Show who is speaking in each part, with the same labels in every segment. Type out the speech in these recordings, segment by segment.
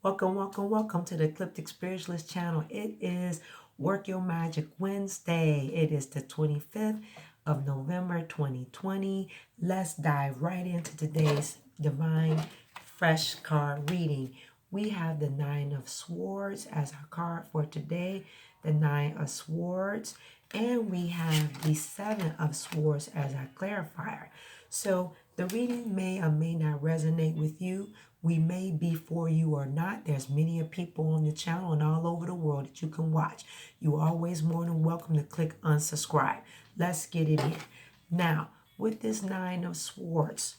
Speaker 1: Welcome to the Ecliptic Spiritualist channel. It is Work Your Magic Wednesday. It is the 25th of November 2020. Let's dive right into today's divine fresh card reading. We have the Nine of Swords as our card for today, the Nine of Swords, and we have the Seven of Swords as our clarifier. So the reading may or may not resonate with you. We may be for you or not. There's many people on the channel and all over the world that you can watch. You're always more than welcome to click unsubscribe. Let's get it in. Now, with this Nine of Swords,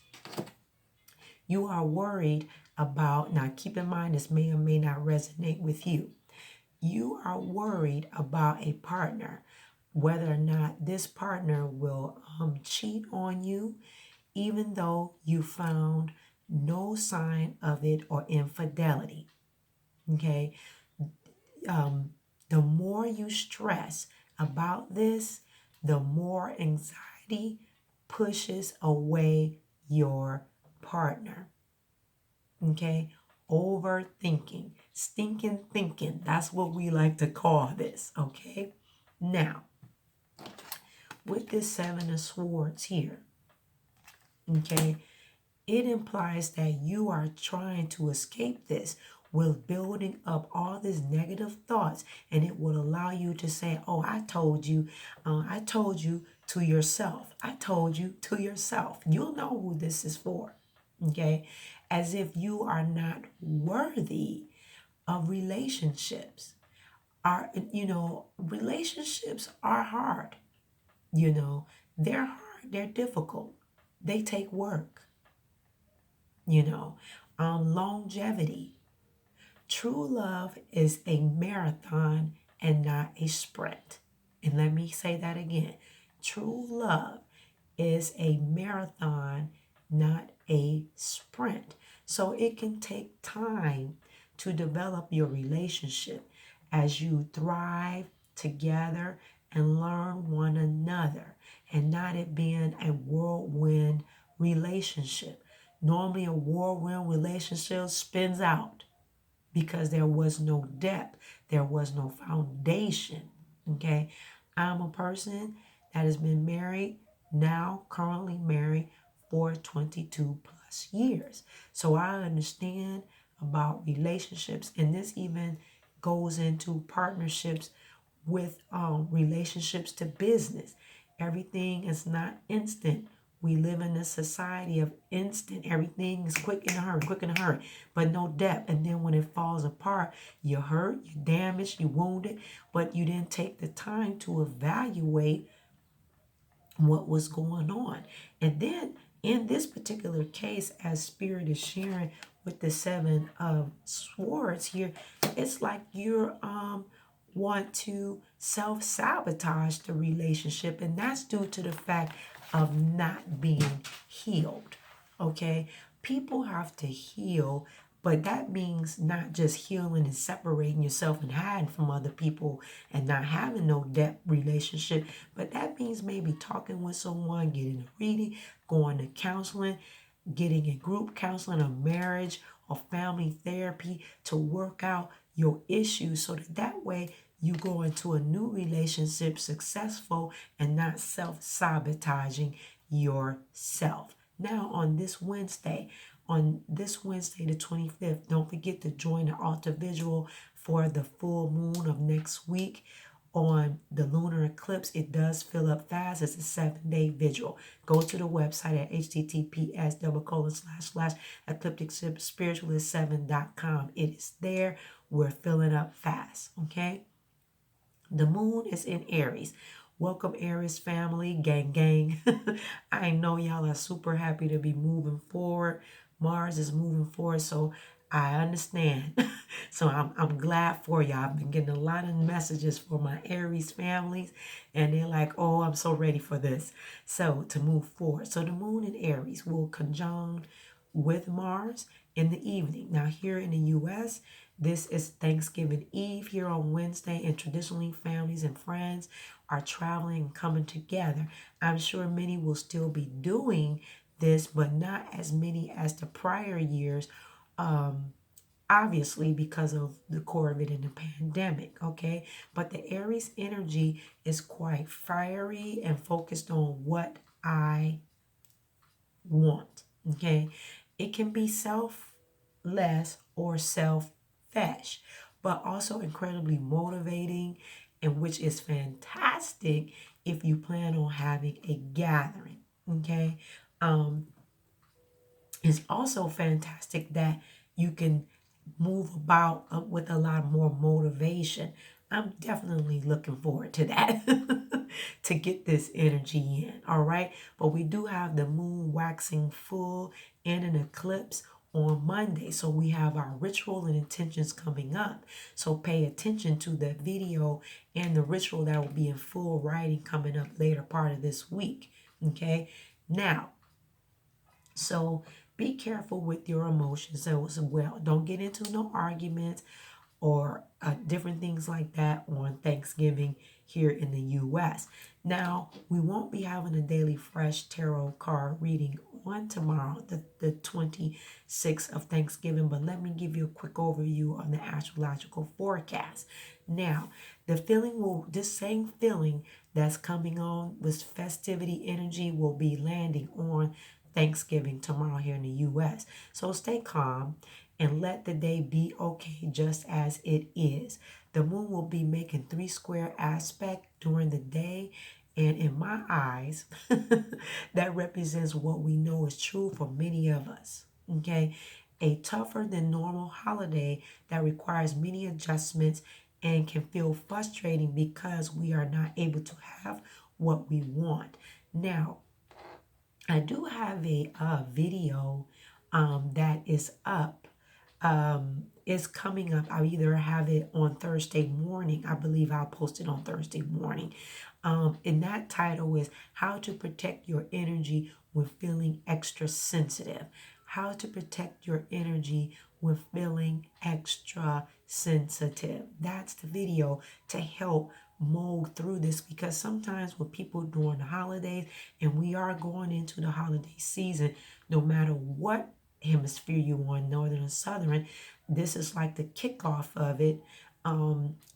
Speaker 1: you are worried about, now keep in mind this may or may not resonate with you. You are worried about a partner, whether or not this partner will cheat on you, even though you found no sign of it or infidelity. Okay. The more you stress about this, the more anxiety pushes away your partner. Okay. Overthinking, stinking thinking. That's what we like to call this. Okay. Now, with this Seven of Swords here, okay, it implies that you are trying to escape this with building up all these negative thoughts, and it will allow you to say, oh, I told you to yourself. I told you to yourself. You'll know who this is for, okay? As if you are not worthy of relationships. Relationships are hard. They're hard. They're difficult. They take work. Longevity. True love is a marathon and not a sprint. And let me say that again. True love is a marathon, not a sprint. So it can take time to develop your relationship as you thrive together and learn one another, and not it being a whirlwind relationship. Normally a whirlwind relationship spins out because there was no depth, there was no foundation. Okay, I'm a person that has been married, now currently married for 22 plus years. So I understand about relationships, and this even goes into partnerships with relationships to business. Everything is not instant. We live in a society of instant. Everything is quick in a hurry, but no depth. And then when it falls apart, you're hurt, you're damaged, you're wounded, but you didn't take the time to evaluate what was going on. And then in this particular case, as Spirit is sharing with the Seven of Swords here, it's like you're want to self-sabotage the relationship, and that's due to the fact of not being healed. Okay, people have to heal, but that means not just healing and separating yourself and hiding from other people and not having no depth relationship, but that means maybe talking with someone, getting a reading, going to counseling, getting a group counseling, a marriage or family therapy to work out your issues, so that way you go into a new relationship successful and not self-sabotaging yourself. Now on this Wednesday the 25th, don't forget to join the altar visual for the full moon of next week. On the lunar eclipse, it does fill up fast. It's a 7-day vigil. Go to the website at https://eclipticspiritualist7.com. It is there. We're filling up fast. Okay. The moon is in Aries. Welcome, Aries family, gang. I know y'all are super happy to be moving forward. Mars is moving forward, so I understand. So I'm glad for y'all. I've been getting a lot of messages for my Aries families, and they're like, oh, I'm so ready for this. So to move forward. So the moon in Aries will conjunct with Mars in the evening. Now here in the U.S., this is Thanksgiving Eve here on Wednesday, and traditionally families and friends are traveling and coming together. I'm sure many will still be doing this, but not as many as the prior years obviously because of the COVID and the pandemic, okay? But the Aries energy is quite fiery and focused on what I want, okay? It can be selfless or selfish, but also incredibly motivating, and which is fantastic if you plan on having a gathering, okay? Um, it's also fantastic that you can move about with a lot more motivation. I'm definitely looking forward to that to get this energy in. All right. But we do have the moon waxing full and an eclipse on Monday. So we have our ritual and intentions coming up. So pay attention to the video and the ritual that will be in full writing coming up later part of this week. Okay. Now, so be careful with your emotions as well. Don't get into no arguments or different things like that on Thanksgiving here in the U.S. Now, we won't be having a daily fresh tarot card reading on tomorrow, the 26th of Thanksgiving, but let me give you a quick overview on the astrological forecast. Now, this same feeling that's coming on with festivity energy will be landing on Thanksgiving tomorrow here in the U.S. So stay calm and let the day be okay just as it is. The moon will be making 3 square aspect during the day, and in my eyes, that represents what we know is true for many of us. Okay, a tougher than normal holiday that requires many adjustments and can feel frustrating because we are not able to have what we want. Now, I do have a video that is up. Is coming up. I either have it on Thursday morning. I believe I'll post it on Thursday morning. And that title is How to Protect Your Energy When Feeling Extra Sensitive. How to protect your energy when feeling extra sensitive. That's the video to help mold through this, because sometimes when people during the holidays, and we are going into the holiday season, no matter what hemisphere you on, northern or southern, this is like the kickoff of it.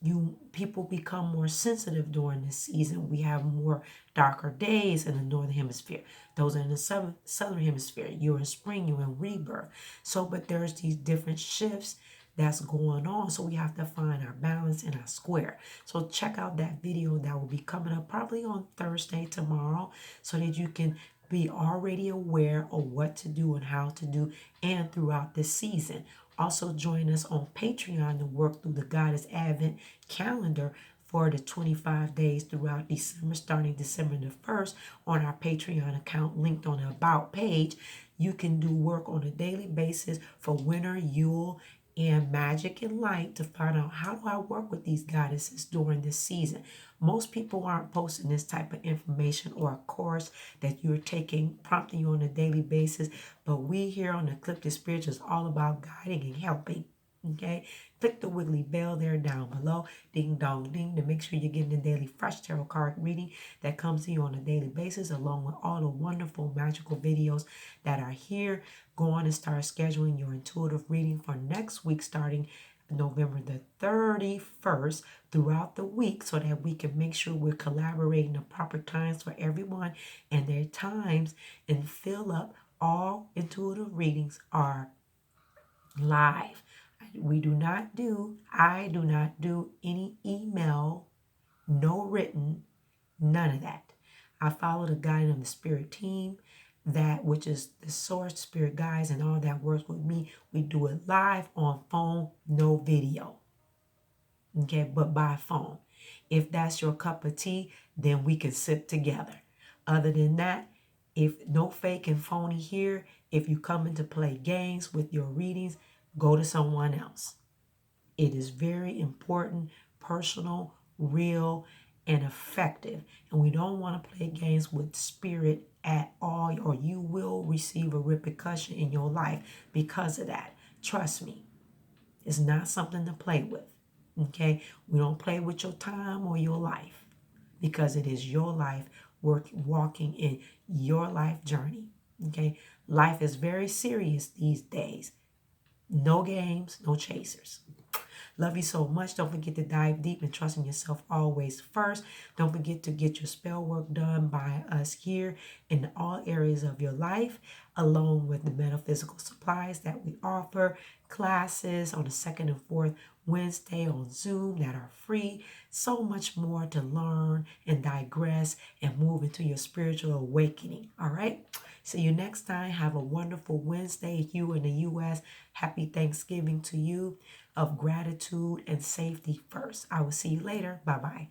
Speaker 1: You people become more sensitive during this season. We have more darker days in the northern hemisphere. Those are in the southern hemisphere. You're in spring, you're in rebirth. So, but there's these different shifts that's going on. So we have to find our balance and our square. So check out that video that will be coming up probably on Thursday tomorrow, so that you can be already aware of what to do and how to do and throughout this season. Also join us on Patreon to work through the Goddess Advent calendar for the 25 days throughout December, starting December the 1st on our Patreon account linked on the About page. You can do work on a daily basis for winter, Yule, and magic and light to find out, how do I work with these goddesses during this season. Most people aren't posting this type of information or a course that you're taking, prompting you on a daily basis, but we here on Ecliptic Spiritual is all about guiding and helping. Okay, click the wiggly bell there down below, ding dong ding, to make sure you're getting the daily fresh tarot card reading that comes to you on a daily basis, along with all the wonderful magical videos that are here. Go on and start scheduling your intuitive reading for next week, starting November the 31st, throughout the week, so that we can make sure we're collaborating the proper times for everyone and their times, and fill up. All intuitive readings are live. I do not do any email, no written, none of that. I follow the guidance of the spirit team, that which is the source, spirit guides, and all that works with me. We do it live on phone, no video. Okay, but by phone. If that's your cup of tea, then we can sit together. Other than that, if no fake and phony here, if you come in to play games with your readings, go to someone else. It is very important, personal, real, and effective. And we don't want to play games with spirit at all, or you will receive a repercussion in your life because of that. Trust me, it's not something to play with. Okay? We don't play with your time or your life, because it is your life walking in your life journey. Okay? Life is very serious these days. No games, no chasers. Love you so much. Don't forget to dive deep and trust in yourself always first. Don't forget to get your spell work done by us here in all areas of your life, along with the metaphysical supplies that we offer, classes on the second and fourth Wednesday on Zoom that are free. So much more to learn and digress and move into your spiritual awakening. All right. See you next time. Have a wonderful Wednesday. You in the U.S., happy Thanksgiving to you of gratitude and safety first. I will see you later. Bye-bye.